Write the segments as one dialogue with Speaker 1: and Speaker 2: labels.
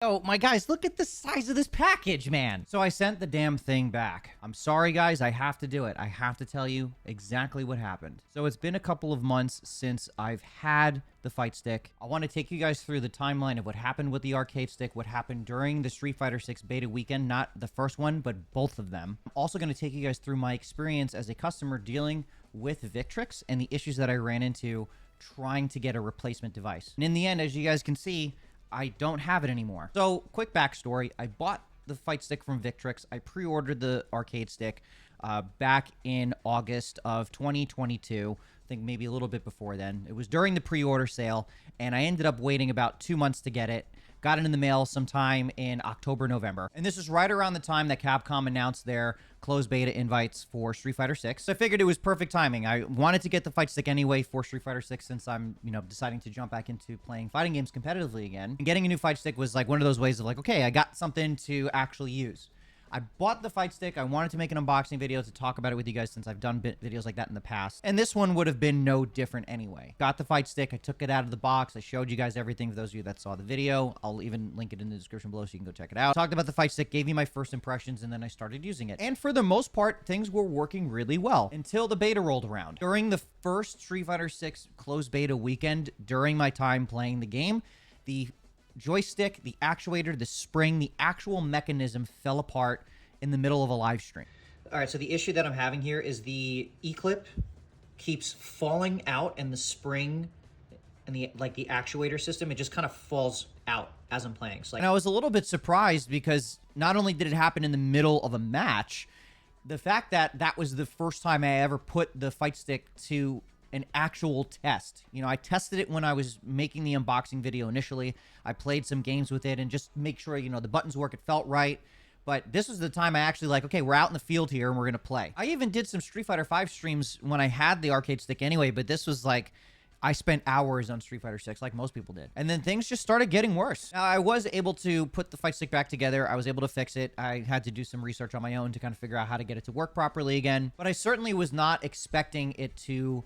Speaker 1: Oh, my guys, look at the size of this package, man. So I sent the damn thing back. I'm sorry, guys. I have to do it. I have to tell you exactly what happened. So it's been a couple of months since I've had the fight stick. I want to take you guys through the timeline of what happened with the arcade stick, what happened during the Street Fighter 6 beta weekend, not the first one, but both of them. I'm also going to take you guys through my experience as a customer dealing with Victrix and the issues that I ran into trying to get a replacement device. And in the end, as you guys can see, I don't have it anymore. So, quick backstory. I bought the fight stick from Victrix. I pre-ordered the arcade stick back in August of 2022. I think maybe a little bit before then. It was during the pre-order sale, and I ended up waiting about 2 months to get it. Got it in the mail sometime in October, November. And this is right around the time that Capcom announced their closed beta invites for Street Fighter 6. So I figured it was perfect timing. I wanted to get the fight stick anyway for Street Fighter 6 since I'm, deciding to jump back into playing fighting games competitively again. And getting a new fight stick was like one of those ways of like, okay, I got something to actually use. I bought the fight stick. I wanted to make an unboxing video to talk about it with you guys since I've done videos like that in the past. And this one would have been no different anyway. Got the fight stick. I took it out of the box. I showed you guys everything for those of you that saw the video. I'll even link it in the description below so you can go check it out. Talked about the fight stick, gave you my first impressions, and then I started using it. And for the most part, things were working really well until the beta rolled around. During the first Street Fighter 6 closed beta weekend, during my time playing the game, the joystick, the actuator, the spring, the actual mechanism fell apart in the middle of a live stream. All right, so the issue that I'm having here is the E-clip keeps falling out, and the spring and the actuator system, it just kind of falls out as I'm playing. So, and I was a little bit surprised because not only did it happen in the middle of a match, the fact that that was the first time I ever put the fight stick to an actual test. I tested it when I was making the unboxing video initially. I played some games with it and just make sure, the buttons work, it felt right. But this was the time I actually okay, we're out in the field here and we're going to play. I even did some Street Fighter 5 streams when I had the arcade stick anyway, but this was I spent hours on Street Fighter 6 like most people did. And then things just started getting worse. Now, I was able to put the fight stick back together. I was able to fix it. I had to do some research on my own to kind of figure out how to get it to work properly again. But I certainly was not expecting it to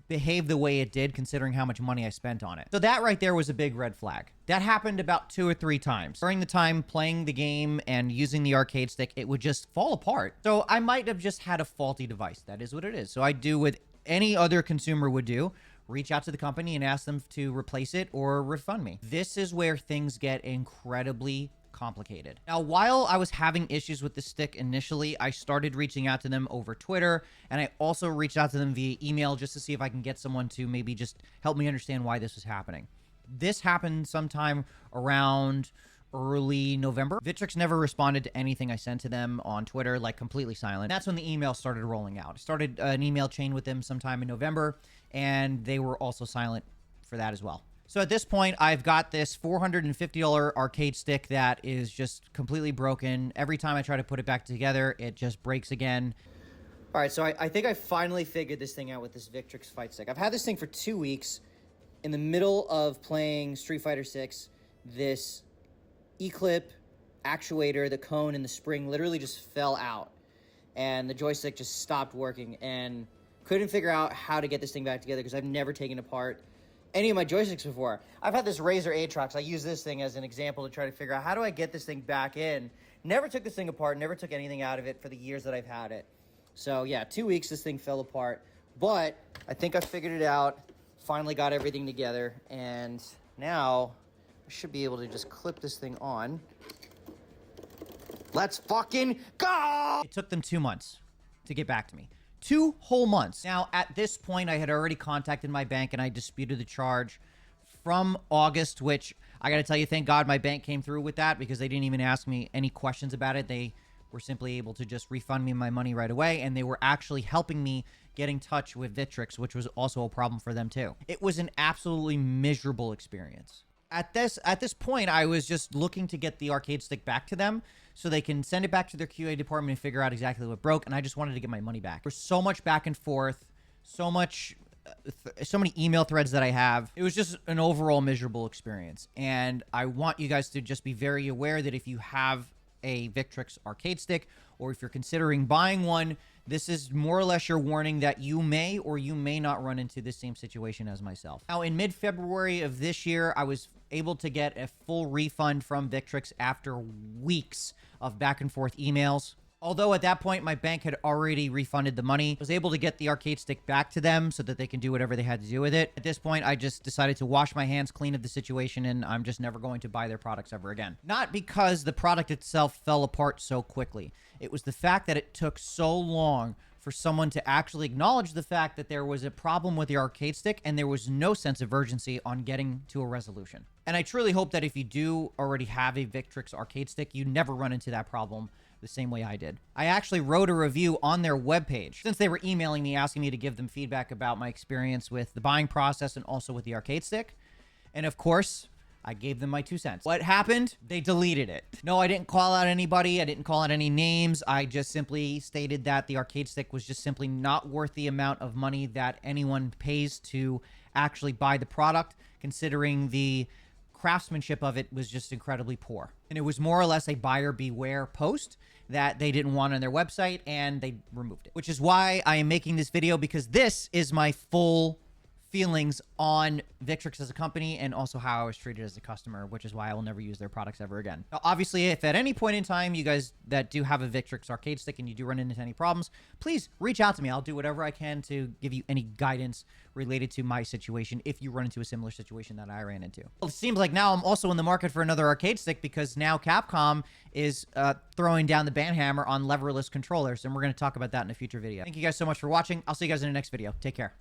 Speaker 1: behave the way it did considering how much money I spent on it. So that right there was a big red flag. That happened about 2 or 3 times. During the time playing the game and using the arcade stick, it would just fall apart. So I might have just had a faulty device. That is what it is. So I do what any other consumer would do. Reach out to the company and ask them to replace it or refund me. This is where things get incredibly complicated. Now, while I was having issues with the stick initially, I started reaching out to them over Twitter, and I also reached out to them via email just to see if I can get someone to maybe just help me understand why this was happening. This happened sometime around early November. Victrix never responded to anything I sent to them on Twitter, completely silent. That's when the email started rolling out. I started an email chain with them sometime in November, and they were also silent for that as well. So at this point, I've got this $450 arcade stick that is just completely broken. Every time I try to put it back together, it just breaks again. All right, so I think I finally figured this thing out with this Victrix fight stick. I've had this thing for 2 weeks. In the middle of playing Street Fighter 6, this E-clip actuator, the cone, and the spring literally just fell out. And the joystick just stopped working. And couldn't figure out how to get this thing back together because I've never taken apart any of my joysticks before. I've had this Razer Aatrox. I use this thing as an example to try to figure out how do I get this thing back in. Never took this thing apart, never took anything out of it for the years that I've had it. So yeah, 2 weeks this thing fell apart, but I think I figured it out, finally got everything together, and now I should be able to just clip this thing on. Let's fucking go! It took them 2 months to get back to me. 2 whole months. Now, at this point, I had already contacted my bank and I disputed the charge from August, which I got to tell you, thank God my bank came through with that because they didn't even ask me any questions about it. They were simply able to just refund me my money right away, and they were actually helping me get in touch with Victrix, which was also a problem for them too. It was an absolutely miserable experience. At this point, I was just looking to get the arcade stick back to them so they can send it back to their QA department and figure out exactly what broke, and I just wanted to get my money back. There's so much back and forth, so many email threads that I have. It was just an overall miserable experience, and I want you guys to just be very aware that if you have a Victrix arcade stick, or if you're considering buying one, this is more or less your warning that you may or you may not run into the same situation as myself. Now, in mid-February of this year, I was able to get a full refund from Victrix after weeks of back and forth emails. Although at that point, my bank had already refunded the money. I was able to get the arcade stick back to them so that they can do whatever they had to do with it. At this point, I just decided to wash my hands clean of the situation, and I'm just never going to buy their products ever again. Not because the product itself fell apart so quickly. It was the fact that it took so long for someone to actually acknowledge the fact that there was a problem with the arcade stick and there was no sense of urgency on getting to a resolution. And I truly hope that if you do already have a Victrix arcade stick, you never run into that problem the same way I did. I actually wrote a review on their webpage since they were emailing me asking me to give them feedback about my experience with the buying process and also with the arcade stick. And of course, I gave them my 2 cents. What happened? They deleted it. No, I didn't call out anybody. I didn't call out any names. I just simply stated that the arcade stick was just simply not worth the amount of money that anyone pays to actually buy the product, considering the craftsmanship of it was just incredibly poor. And it was more or less a buyer beware post that they didn't want on their website, and they removed it. Which is why I am making this video, because this is my full feelings on Victrix as a company and also how I was treated as a customer, which is why I will never use their products ever again. Now, obviously, if at any point in time you guys that do have a Victrix arcade stick and you do run into any problems, please reach out to me. I'll do whatever I can to give you any guidance related to my situation if you run into a similar situation that I ran into. Well, it seems like now I'm also in the market for another arcade stick, because now Capcom is throwing down the banhammer on leverless controllers, and we're going to talk about that in a future video. Thank you guys so much for watching. I'll see you guys in the next video. Take care.